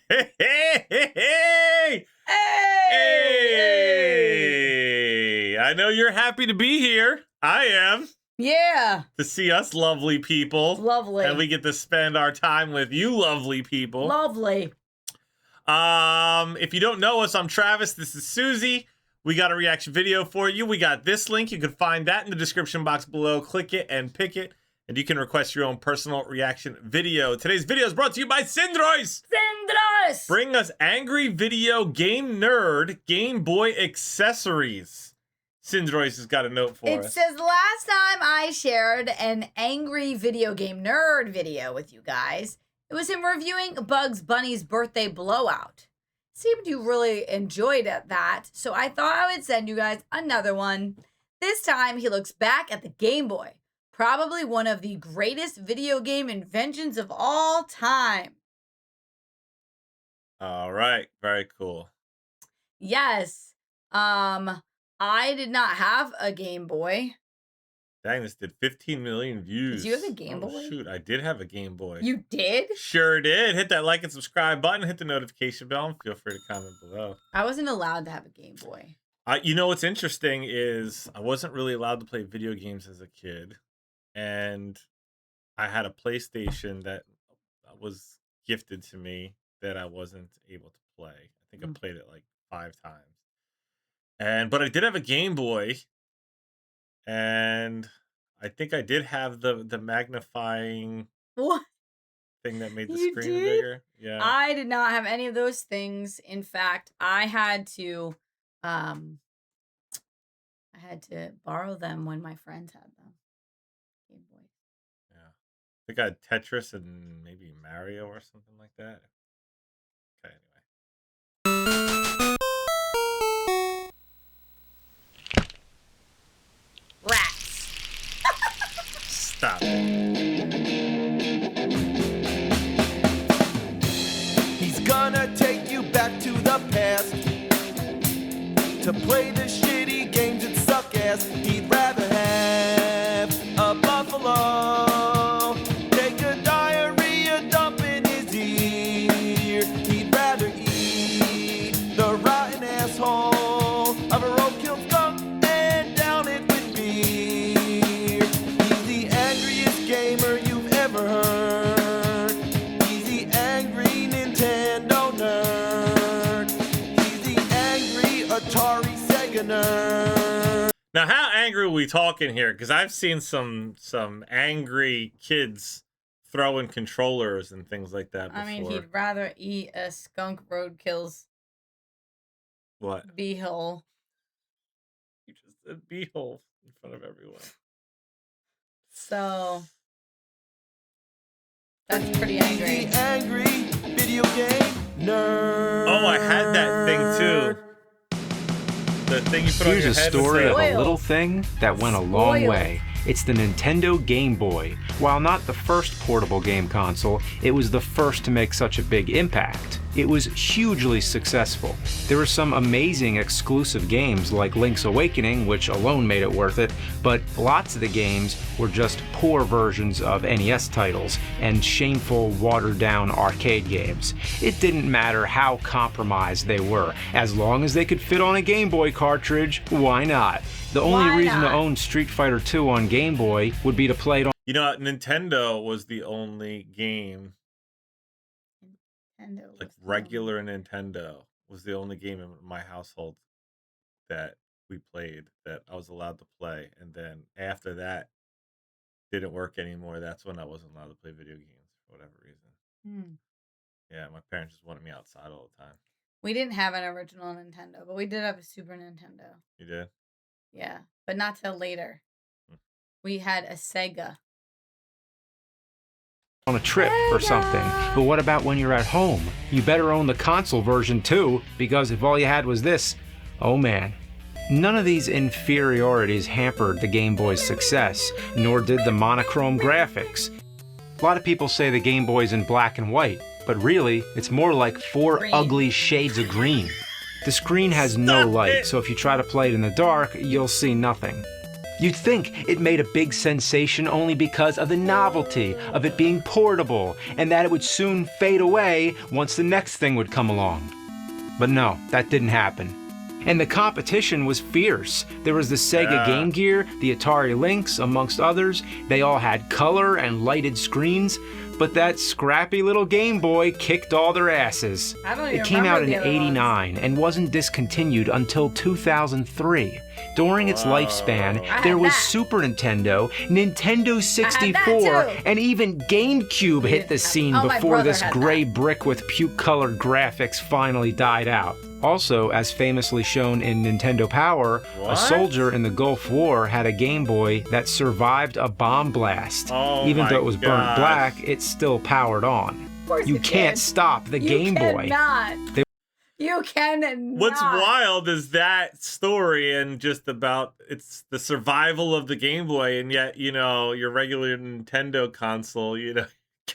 Hey, hey, hey, hey! Hey! I know you're happy to be here. I am. Yeah. To see us lovely people. Lovely. And we get to spend our time with you lovely people. Lovely. If you don't know us, I'm Travis. This is Susie. We got a reaction video for you. We got this link. You can find that in the description box below. Click it and pick it. And you can request your own personal reaction video. Today's video is brought to you by Syndroice. Syndroice! Bring us angry video game nerd Game Boy accessories. Syndroice has got a note for us. It says, last time I shared an angry video game nerd video with you guys, it was him reviewing Bugs Bunny's birthday blowout. Seemed you really enjoyed that, so I thought I would send you guys another one. This time he looks back at the Game Boy. Probably one of the greatest video game inventions of all time. All right, very cool. Yes. I did not have a Game Boy. Dang, this did 15 million views. Did you have a Game Boy? Shoot, I did have a Game Boy. You did? Sure did. Hit that like and subscribe button. Hit the notification bell. And feel free to comment below. I wasn't allowed to have a Game Boy. You know what's interesting is I wasn't really allowed to play video games as a kid. And I had a PlayStation that was gifted to me that I wasn't able to play. I think I played it like 5 times. But I did have a Game Boy. And I think I did have the magnifying thing that made the screen bigger. Yeah. I did not have any of those things. In fact, I had to borrow them when my friends had them. Game Boy. Yeah. I think I had Tetris and maybe Mario or something like that. Okay, anyway. Rats. Stop it. He's gonna take you back to the past to play the shitty games that suck ass. He'd rather have a buffalo take a diarrhea dump in his ear. He'd rather eat the rotten asshole of a roadkill skunk and down it with beer. He's the angriest gamer you've ever heard. He's the angry Nintendo nerd. He's the angry Atari Sega nerd. Now, how angry are we talking here? Because I've seen some angry kids throwing controllers and things like that before. I mean, he'd rather eat a skunk roadkill's What? beehole. You just said beehole in front of everyone. So that's pretty angry. The angry video game nerd. Oh, I had that thing too. The thing you put on your Here's a head. story of a Spoiled. little thing that went a long Spoiled. way. It's the Nintendo Game Boy. While not the first portable game console, it was the first to make such a big impact. It was hugely successful. There were some amazing exclusive games like Link's Awakening, which alone made it worth it, but lots of the games were just poor versions of NES titles and shameful, watered-down arcade games. It didn't matter how compromised they were. As long as they could fit on a Game Boy cartridge, why not? The only Why reason not? to own Street Fighter II on Game Boy would be to play it on You know, Nintendo was the only game, Nintendo like was the regular Nintendo, was the only game in my household that we played that I was allowed to play. And then after that didn't work anymore. That's when I wasn't allowed to play video games for whatever reason. Yeah, my parents just wanted me outside all the time. We didn't have an original Nintendo, but we did have a Super Nintendo. You did? Yeah, but not till later. We had a Sega. a trip or something. But what about when you're at home? You better own the console version too, because if all you had was this, oh man. None of these inferiorities hampered the Game Boy's success, nor did the monochrome graphics. A lot of people say the Game Boy's in black and white, but really, it's more like 4 Green. ugly shades of green. The screen has no Stop light, it. so if you try to play it in the dark, you'll see nothing. You'd think it made a big sensation only because of the novelty of it being portable and that it would soon fade away once the next thing would come along. But no, that didn't happen. And the competition was fierce. There was the Sega Game Gear, the Atari Lynx, amongst others. They all had color and lighted screens, but that scrappy little Game Boy kicked all their asses. It came out in '89 and wasn't discontinued until 2003. During its lifespan, there was Super Nintendo, Nintendo 64, and even GameCube hit the scene before this gray brick with puke-colored graphics finally died out. Also, as famously shown in Nintendo Power, a soldier in the Gulf War had a Game Boy that survived a bomb blast. Even though it was burnt black, it still powered on. You can't stop the Game Boy. You cannot. What's wild is that story and just about it's the survival of the Game Boy, and yet, you know, your regular Nintendo console, you know,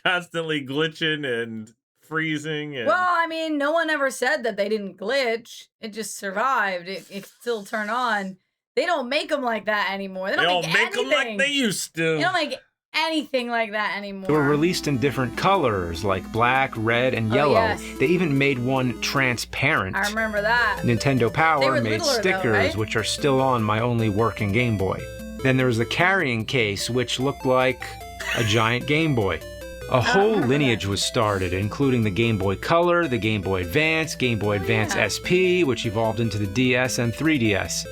constantly glitching and freezing. And... Well, I mean, no one ever said that they didn't glitch. It just survived. It still turned on. They don't make them like that anymore. They don't make them like they used to. They don't make anything like that anymore. They were released in different colors, like black, red, and yellow. Yes. They even made one transparent. I remember that. Nintendo Power made littler, stickers, though, right? which are still on my only working Game Boy. Then there was the carrying case, which looked like a giant Game Boy. A whole lineage was started, including the Game Boy Color, the Game Boy Advance, Game Boy Advance SP, which evolved into the DS and 3DS.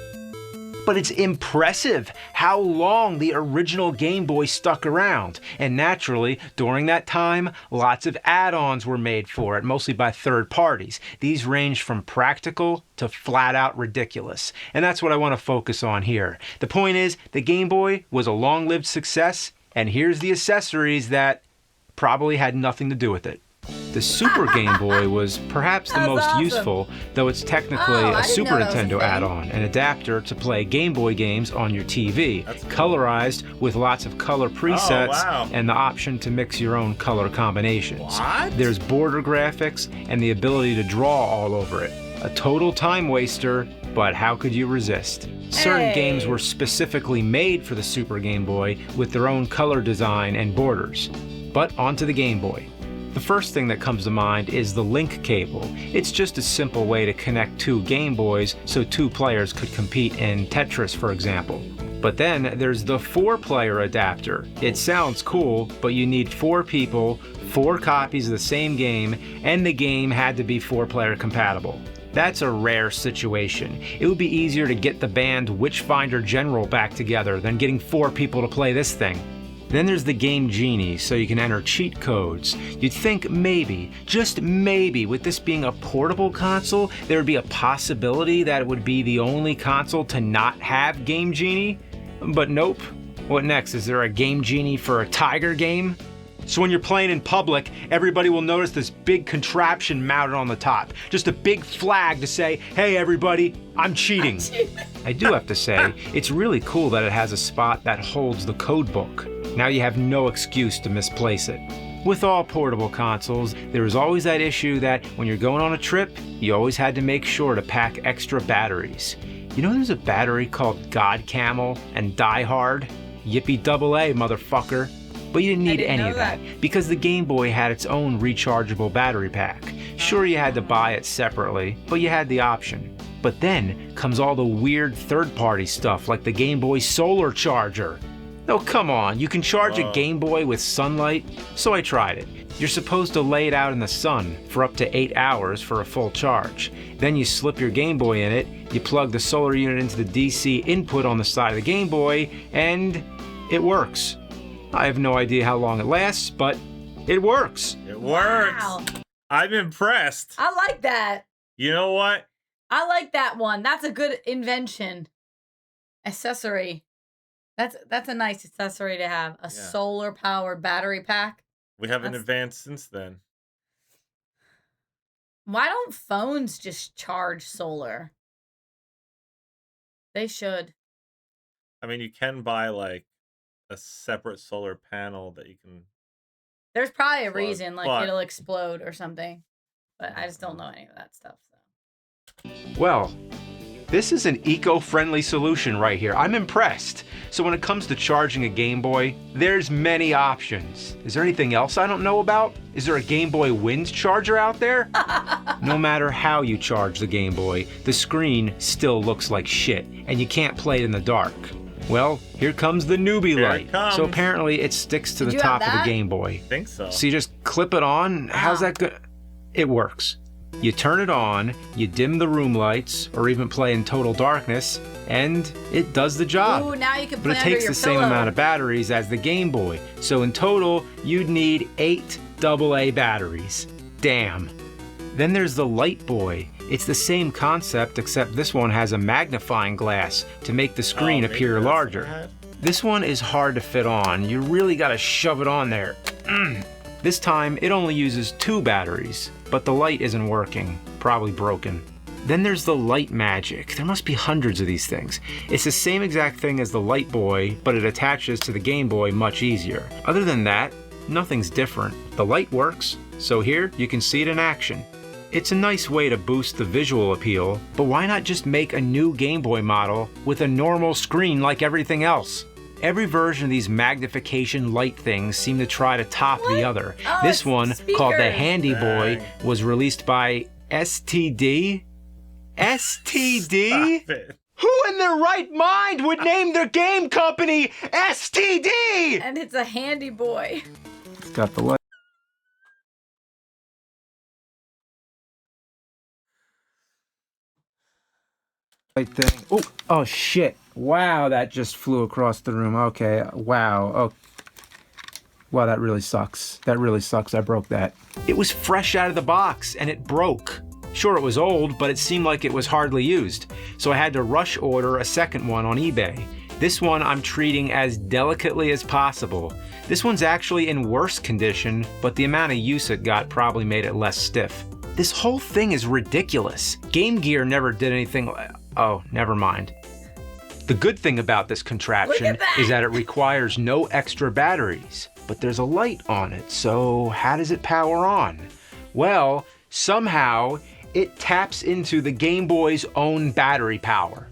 But it's impressive how long the original Game Boy stuck around. And naturally, during that time, lots of add-ons were made for it, mostly by third parties. These ranged from practical to flat-out ridiculous. And that's what I want to focus on here. The point is, the Game Boy was a long-lived success, and here's the accessories that probably had nothing to do with it. The Super Game Boy was perhaps the most useful, though it's technically a Super Nintendo add-on, an adapter to play Game Boy games on your TV, colorized with lots of color presets and the option to mix your own color combinations. There's border graphics and the ability to draw all over it. A total time waster, but how could you resist? Certain games were specifically made for the Super Game Boy with their own color design and borders. But onto the Game Boy. The first thing that comes to mind is the link cable. It's just a simple way to connect two Game Boys so two players could compete in Tetris, for example. But then there's the 4-player adapter. It sounds cool, but you need 4 people, 4 copies of the same game, and the game had to be 4-player compatible. That's a rare situation. It would be easier to get the band Witchfinder General back together than getting 4 people to play this thing. Then there's the Game Genie, so you can enter cheat codes. You'd think maybe, just maybe, with this being a portable console, there would be a possibility that it would be the only console to not have Game Genie. But nope. What next? Is there a Game Genie for a Tiger game? So when you're playing in public, everybody will notice this big contraption mounted on the top. Just a big flag to say, hey everybody, I'm cheating. I do have to say, it's really cool that it has a spot that holds the code book. Now you have no excuse to misplace it. With all portable consoles, there is always that issue that when you're going on a trip, you always had to make sure to pack extra batteries. You know there's a battery called God Camel and Die Hard? Yippee double A, motherfucker. But you didn't need any of that because the Game Boy had its own rechargeable battery pack. Sure, you had to buy it separately, but you had the option. But then comes all the weird third-party stuff like the Game Boy Solar Charger. Oh, come on, you can charge a Game Boy with sunlight? So I tried it. You're supposed to lay it out in the sun for up to 8 hours for a full charge. Then you slip your Game Boy in it, you plug the solar unit into the DC input on the side of the Game Boy, and it works. I have no idea how long it lasts, but it works. It works. Wow. I'm impressed. I like that. You know what? I like that one. That's a good invention. Accessory. That's a nice accessory to have. A solar-powered battery pack. We haven't advanced since then. Why don't phones just charge solar? They should. I mean, you can buy, like, a separate solar panel that you can... There's probably a reason, like it'll explode or something. But I just don't know any of that stuff. So. Well, This is an eco-friendly solution right here. I'm impressed. So when it comes to charging a Game Boy, there's many options. Is there anything else I don't know about? Is there a Game Boy Wind charger out there? No matter how you charge the Game Boy, the screen still looks like shit, and you can't play it in the dark. Well, here comes the newbie Here light. it comes. So apparently it sticks to Did the you have top of the that? Game Boy. I think so. So you just clip it on. How's that good? It works. You turn it on, you dim the room lights, or even play in total darkness, and it does the job. Ooh, now you can But play it under takes your the same pillow. amount of batteries as the Game Boy. So in total, you'd need 8 AA batteries. Damn. Then there's the Light Boy. It's the same concept, except this one has a magnifying glass to make the screen maybe appear that's what I larger. had. This one is hard to fit on. You really gotta shove it on there. This time, it only uses 2 batteries, but the light isn't working. Probably broken. Then there's the Light Magic. There must be hundreds of these things. It's the same exact thing as the Light Boy, but it attaches to the Game Boy much easier. Other than that, nothing's different. The light works, so here you can see it in action. It's a nice way to boost the visual appeal, but why not just make a new Game Boy model with a normal screen like everything else? Every version of these magnification light things seem to try to top the other. Oh, This it's one, called the speakers. Handy Boy, Dang. was released by STD? STD? Stop it. Who in their right mind would name their game company STD? And it's a handy boy. It's got the light. Thing. Oh shit. Wow, that just flew across the room. Okay, wow. Oh. Wow, that really sucks. That really sucks. I broke that. It was fresh out of the box and it broke. Sure, it was old, but it seemed like it was hardly used. So I had to rush order a second one on eBay. This one I'm treating as delicately as possible. This one's actually in worse condition, but the amount of use it got probably made it less stiff. This whole thing is ridiculous. Game Gear never did anything. Oh, never mind. The good thing about this contraption is that it requires no extra batteries, but there's a light on it, so how does it power on? Well, somehow it taps into the Game Boy's own battery power.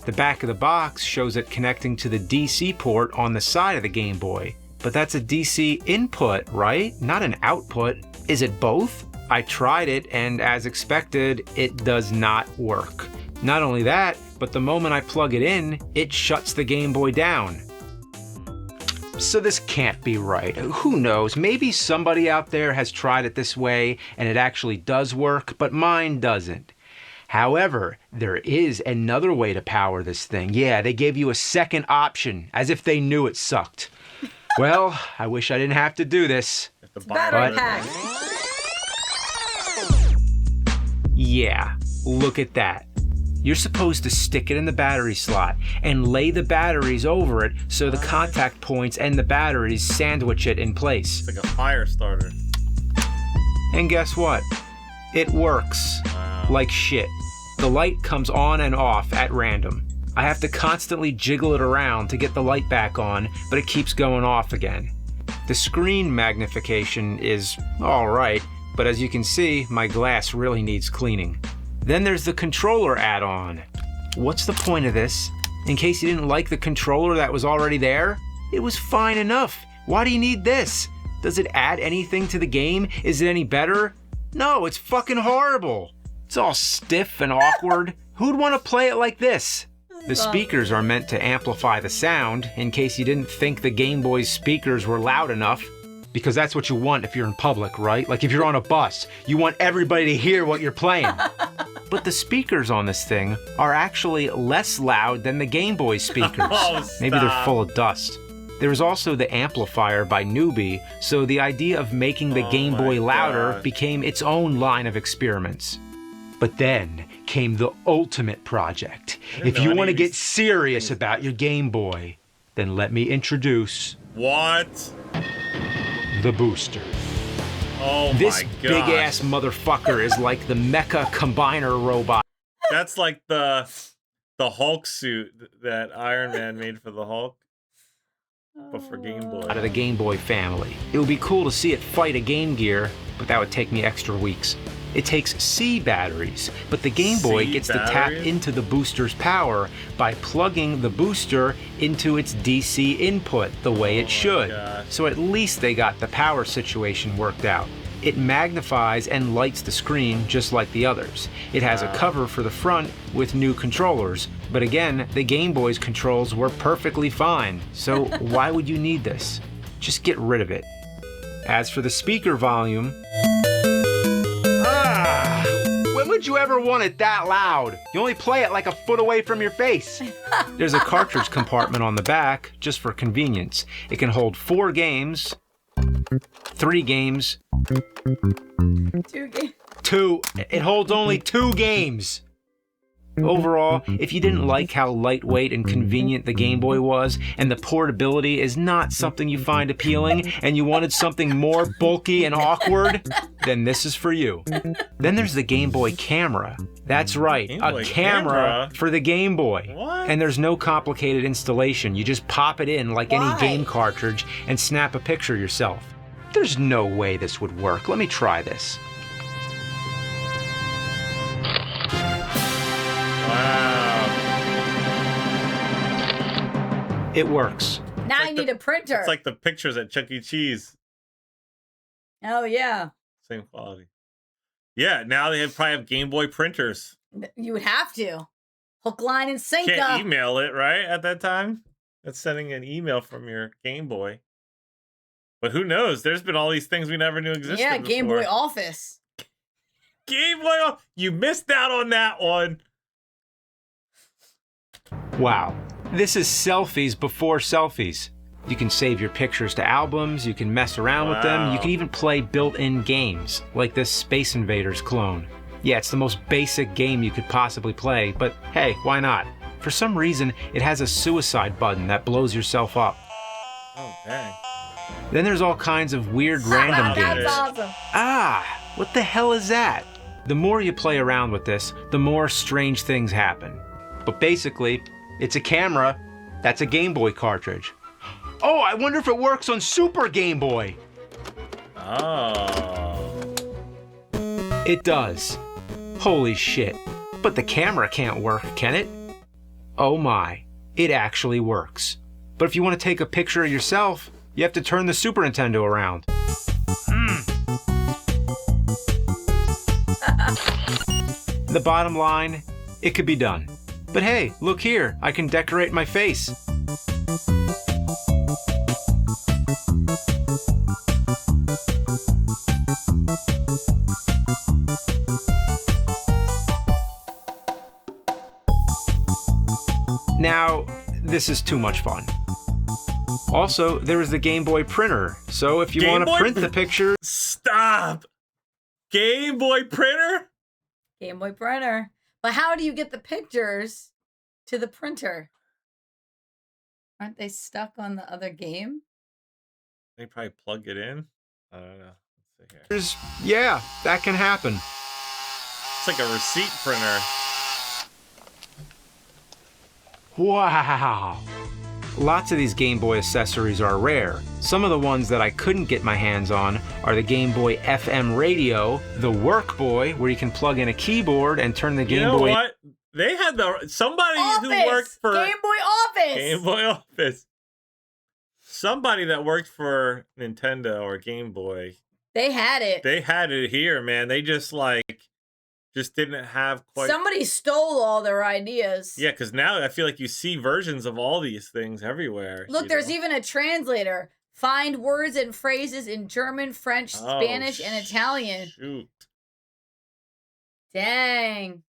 The back of the box shows it connecting to the DC port on the side of the Game Boy, but that's a DC input, right? Not an output. Is it both? I tried it, and as expected, it does not work. Not only that, but the moment I plug it in, it shuts the Game Boy down. So this can't be right. Who knows? Maybe somebody out there has tried it this way and it actually does work, but mine doesn't. However, there is another way to power this thing. Yeah, they gave you a second option, as if they knew it sucked. Well, I wish I didn't have to do this. The Battery bottom. pack. Yeah, look at that. You're supposed to stick it in the battery slot and lay the batteries over it so the contact points and the batteries sandwich it in place. It's like a fire starter. And guess what? It works. Wow. Like shit. The light comes on and off at random. I have to constantly jiggle it around to get the light back on, but it keeps going off again. The screen magnification is alright, but as you can see, my glass really needs cleaning. Then there's the controller add-on. What's the point of this? In case you didn't like the controller that was already there? It was fine enough. Why do you need this? Does it add anything to the game? Is it any better? No, it's fucking horrible. It's all stiff and awkward. Who'd want to play it like this? The speakers are meant to amplify the sound, in case you didn't think the Game Boy's speakers were loud enough. Because that's what you want if you're in public, right? Like if you're on a bus, you want everybody to hear what you're playing. But the speakers on this thing are actually less loud than the Game Boy speakers. Oh, Maybe they're stop. full of dust. There was also the amplifier by Newbie, so the idea of making the Oh Game my Boy louder gosh. became its own line of experiments. But then came the ultimate project. didn't If know you any want to of get these serious things about your Game Boy, then let me introduce What? the booster. Oh This my big gosh. ass motherfucker is like the mecha combiner robot. That's like the Hulk suit that Iron Man made for the Hulk, but for Game Boy. Out of the Game Boy family. It would be cool to see it fight a Game Gear, but that would take me extra weeks. It takes C batteries, but the Game Boy C gets to tap batteries? into the booster's power by plugging the booster into its DC input the way it should. gosh. So at least they got the power situation worked out. It magnifies and lights the screen just like the others. It has a cover for the front with new controllers, but again, the Game Boy's controls were perfectly fine, so why would you need this? Just get rid of it. As for the speaker volume, when would you ever want it that loud? You only play it like a foot away from your face. There's a cartridge compartment on the back, just for convenience. It can hold 4 games, 3 games, 2 games. 2. It holds only 2 games. Overall, if you didn't like how lightweight and convenient the Game Boy was, and the portability is not something you find appealing, and you wanted something more bulky and awkward, then this is for you. Then there's the Game Boy camera. That's right, Game a Boy camera camera? for the Game Boy. What? And there's no complicated installation. You just pop it in like Why? any game cartridge and snap a picture yourself. There's no way this would work. Let me try this. Wow. It works. Now like you the- need a printer. It's like the pictures at Chuck E. Cheese. Oh, yeah. Same quality. Yeah, now they probably have Game Boy printers. You would have to. Hook, line, and sinker. Can't email it, right? At that time? That's sending an email from your Game Boy. But who knows? There's been all these things we never knew existed Yeah, Game Boy before. Office. Game Boy, you missed out on that one. Wow. This is selfies before selfies. You can save your pictures to albums, you can mess around with them, you Wow. can even play built-in games, like this Space Invaders clone. Yeah, it's the most basic game you could possibly play, but hey, why not? For some reason, it has a suicide button that blows yourself up. Oh, dang. Then there's all kinds of weird random That's games. awesome. Ah, what the hell is that? The more you play around with this, the more strange things happen. But basically, it's a camera that's a Game Boy cartridge. Oh, I wonder if it works on Super Game Boy. Oh. It does. Holy shit. But the camera can't work, can it? Oh my, it actually works. But if you want to take a picture of yourself, you have to turn the Super Nintendo around. The bottom line, it could be done. But hey, look here, I can decorate my face. Now, this is too much fun. Also, there is the Game Boy printer, so if you Game want to Boy print the picture, Stop. Game Boy printer? Game Boy printer. But how do you get the pictures to the printer? Aren't they stuck on the other game? They probably plug it in. I don't know. Let's see here. yeah, that can happen. It's like a receipt printer. Wow. Lots of these Game Boy accessories are rare. Some of the ones that I couldn't get my hands on are the Game Boy FM radio, the Work Boy, where you can plug in a keyboard and turn the Game You know Boy. what? They had somebody Office! who worked for Game Boy Office! Game Boy Office. Somebody that worked for Nintendo or Game Boy. They had it. They had it here, man. They just didn't have quite. Somebody stole all their ideas. Yeah, because now I feel like you see versions of all these things everywhere. Look, there's even a translator. Find words and phrases in German, French, Spanish, and Italian. Shoot. Dang.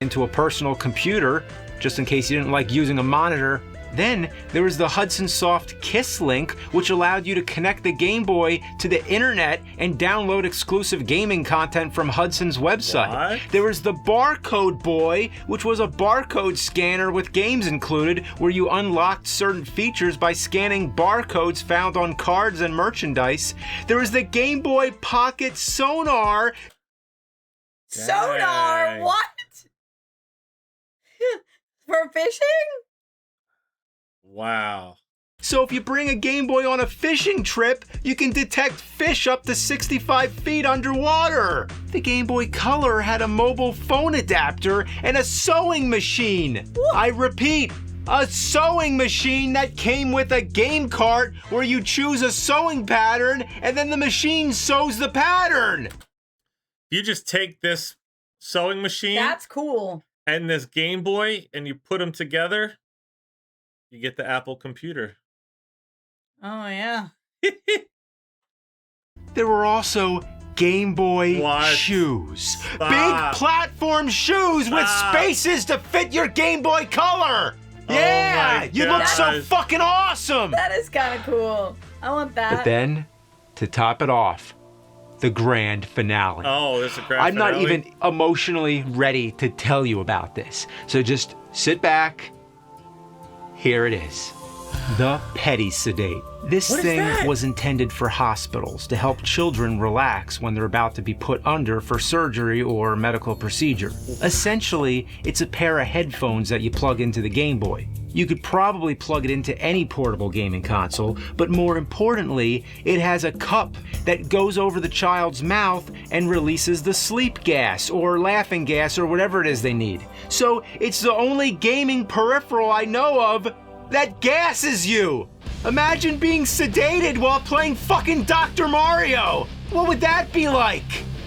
into a personal computer, just in case you didn't like using a monitor. Then there was the Hudson Soft Kiss link, which allowed you to connect the Game Boy to the internet and download exclusive gaming content from Hudson's website. What? There was the Barcode Boy, which was a barcode scanner with games included, where you unlocked certain features by scanning barcodes found on cards and merchandise. There was the Game Boy Pocket Sonar. Sonar? Dang. What? For fishing? Wow. So if you bring a Game Boy on a fishing trip, you can detect fish up to 65 feet underwater. The Game Boy Color had a mobile phone adapter and a sewing machine. I repeat, a sewing machine that came with a game cart where you choose a sewing pattern and then the machine sews the pattern. You just take this sewing machine That's cool. and this Game Boy and you put them together, you get the Apple computer. Oh, yeah. There were also Game Boy What? shoes. Stop. Big platform shoes with Stop. spaces to fit your Game Boy Color. Oh Yeah, my you look so gosh. fucking awesome. That is kind of cool. I want that. But then, to top it off, the grand finale. Oh, there's a grand I'm not finale? even emotionally ready to tell you about this. So just sit back. Here it is. The Petty Sedate. This What is thing that? was intended for hospitals to help children relax when they're about to be put under for surgery or medical procedure. Essentially, it's a pair of headphones that you plug into the Game Boy. You could probably plug it into any portable gaming console, but more importantly, it has a cup that goes over the child's mouth and releases the sleep gas or laughing gas or whatever it is they need. So it's the only gaming peripheral I know of that gasses you. Imagine being sedated while playing fucking Dr. Mario. What would that be like?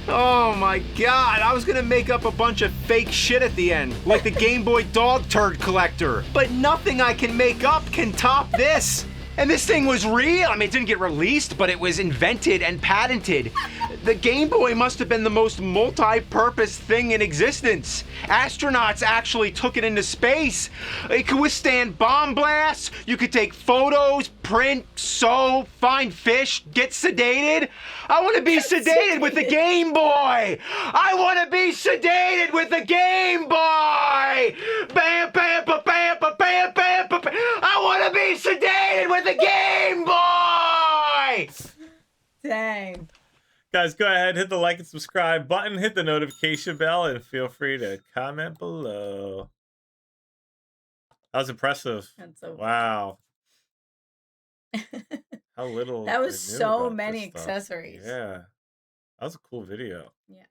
Oh my god, I was gonna make up a bunch of fake shit at the end, like the Game Boy dog turd collector. But nothing I can make up can top this. And this thing was real. I mean, it didn't get released, but it was invented and patented. The Game Boy must have been the most multi-purpose thing in existence. Astronauts actually took it into space. It could withstand bomb blasts. You could take photos, print, sew, find fish, get sedated. I want to be sedated with the Game Boy. I want to be sedated with the Game Boy. Bam, bam, ba, bam, ba, bam, bam, ba, bam. I want to be sedated with the Game Boy. Dang. Guys, go ahead, hit the like and subscribe button, hit the notification bell, and feel free to comment below. That was impressive. That's so Wow. How little. That was I knew so about many this stuff. accessories. Yeah. That was a cool video. Yeah.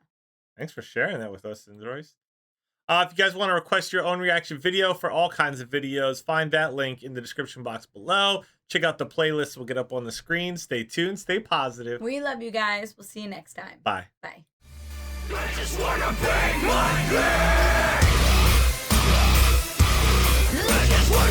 Thanks for sharing that with us, Indroys. If you guys want to request your own reaction video for all kinds of videos, find that link in the description box below. Check out the playlist we'll get up on the screen. Stay tuned. Stay positive. We love you guys. We'll see you next time. Bye. Bye. I just wanna bang my leg.